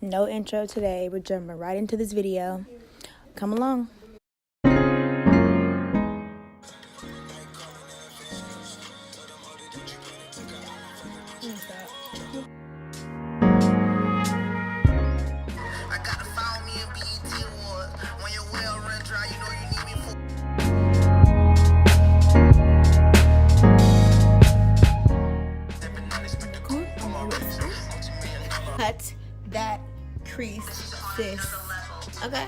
No intro today. We're jumping right into this video. Come along. Cut that crease, sis. Okay.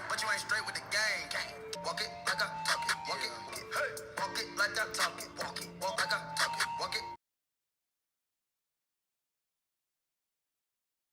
But you ain't straight with the game. Walk it like I talk it. Walk it. Hey. Walk it like I talk it. Walk it. Walk like I talk it. Walk it.